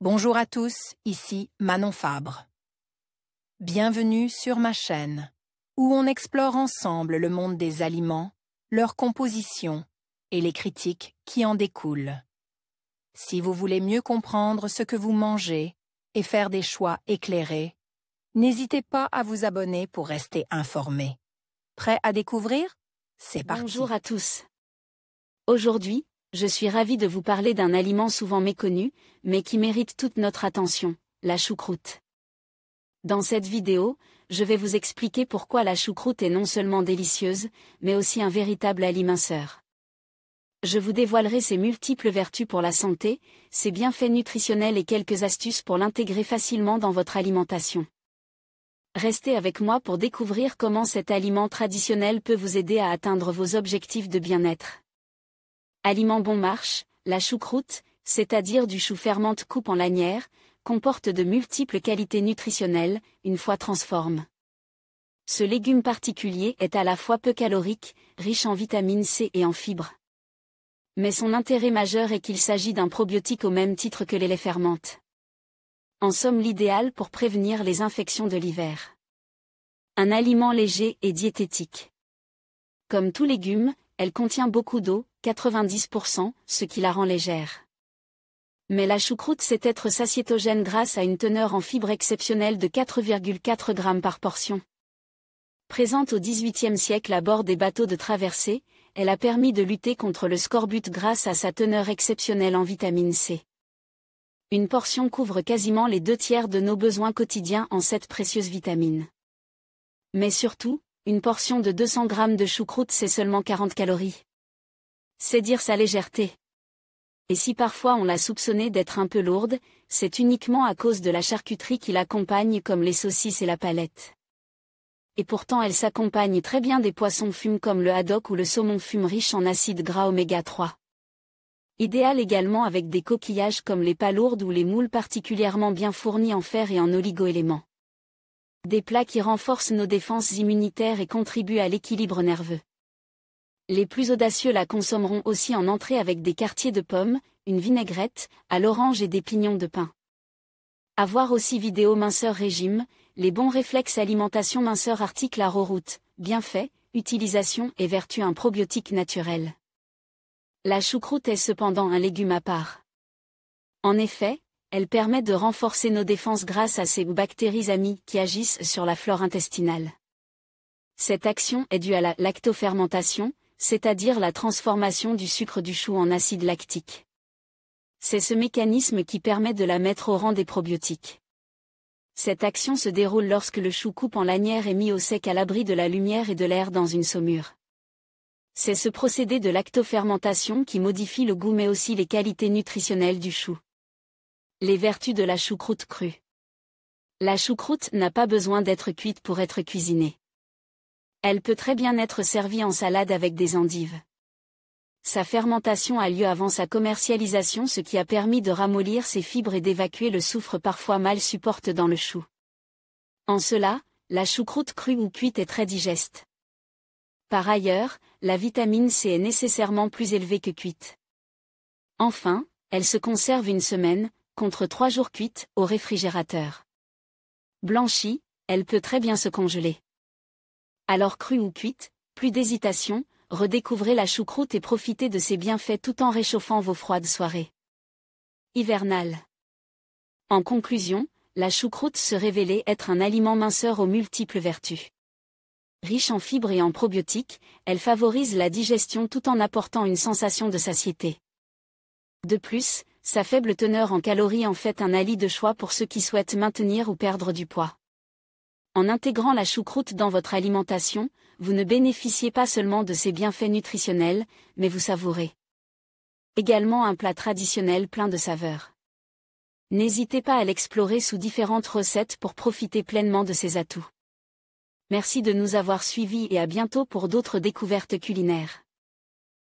Bonjour à tous, ici Manon Fabre. Bienvenue sur ma chaîne, où on explore ensemble le monde des aliments, leur composition et les critiques qui en découlent. Si vous voulez mieux comprendre ce que vous mangez et faire des choix éclairés, n'hésitez pas à vous abonner pour rester informé. Prêt à découvrir? C'est parti. Bonjour à tous. Aujourd'hui, je suis ravie de vous parler d'un aliment souvent méconnu, mais qui mérite toute notre attention, la choucroute. Dans cette vidéo, je vais vous expliquer pourquoi la choucroute est non seulement délicieuse, mais aussi un véritable alimenteur. Je vous dévoilerai ses multiples vertus pour la santé, ses bienfaits nutritionnels et quelques astuces pour l'intégrer facilement dans votre alimentation. Restez avec moi pour découvrir comment cet aliment traditionnel peut vous aider à atteindre vos objectifs de bien-être. Aliment bon marche, la choucroute, c'est-à-dire du chou fermente coupe en lanière, comporte de multiples qualités nutritionnelles, une fois transforme. Ce légume particulier est à la fois peu calorique, riche en vitamine C et en fibres. Mais son intérêt majeur est qu'il s'agit d'un probiotique au même titre que les laits fermentes. En somme l'idéal pour prévenir les infections de l'hiver. Un aliment léger et diététique. Comme tout légume, elle contient beaucoup d'eau, 90%, ce qui la rend légère. Mais la choucroute sait être satiétogène grâce à une teneur en fibres exceptionnelle de 4,4 g par portion. Présente au XVIIIe siècle à bord des bateaux de traversée, elle a permis de lutter contre le scorbut grâce à sa teneur exceptionnelle en vitamine C. Une portion couvre quasiment les 2/3 de nos besoins quotidiens en cette précieuse vitamine. Mais surtout, une portion de 200 g de choucroute c'est seulement 40 calories. C'est dire sa légèreté. Et si parfois on l'a soupçonnée d'être un peu lourde, c'est uniquement à cause de la charcuterie qui l'accompagne comme les saucisses et la palette. Et pourtant elle s'accompagne très bien des poissons fumes comme le haddock ou le saumon fume riche en acides gras oméga 3. Idéal également avec des coquillages comme les palourdes ou les moules particulièrement bien fournis en fer et en oligo-éléments. Des plats qui renforcent nos défenses immunitaires et contribuent à l'équilibre nerveux. Les plus audacieux la consommeront aussi en entrée avec des quartiers de pommes, une vinaigrette, à l'orange et des pignons de pain. À voir aussi vidéo minceur régime, les bons réflexes alimentation minceur article à Roroute, bienfaits, utilisation et vertu un probiotique naturel. La choucroute est cependant un légume à part. En effet, elle permet de renforcer nos défenses grâce à ces bactéries amies qui agissent sur la flore intestinale. Cette action est due à la lactofermentation, c'est-à-dire la transformation du sucre du chou en acide lactique. C'est ce mécanisme qui permet de la mettre au rang des probiotiques. Cette action se déroule lorsque le chou coupe en lanière est mis au sec à l'abri de la lumière et de l'air dans une saumure. C'est ce procédé de lactofermentation qui modifie le goût mais aussi les qualités nutritionnelles du chou. Les vertus de la choucroute crue. La choucroute n'a pas besoin d'être cuite pour être cuisinée. Elle peut très bien être servie en salade avec des endives. Sa fermentation a lieu avant sa commercialisation, ce qui a permis de ramollir ses fibres et d'évacuer le soufre parfois mal supporté dans le chou. En cela, la choucroute crue ou cuite est très digeste. Par ailleurs, la vitamine C est nécessairement plus élevée que cuite. Enfin, elle se conserve une semaine, contre 3 jours cuite, au réfrigérateur. Blanchie, elle peut très bien se congeler. Alors crue ou cuite, plus d'hésitation, redécouvrez la choucroute et profitez de ses bienfaits tout en réchauffant vos froides soirées. Hivernale. En conclusion, la choucroute se révélait être un aliment minceur aux multiples vertus. Riche en fibres et en probiotiques, elle favorise la digestion tout en apportant une sensation de satiété. De plus, sa faible teneur en calories en fait un allié de choix pour ceux qui souhaitent maintenir ou perdre du poids. En intégrant la choucroute dans votre alimentation, vous ne bénéficiez pas seulement de ses bienfaits nutritionnels, mais vous savourez également un plat traditionnel plein de saveurs. N'hésitez pas à l'explorer sous différentes recettes pour profiter pleinement de ses atouts. Merci de nous avoir suivis et à bientôt pour d'autres découvertes culinaires.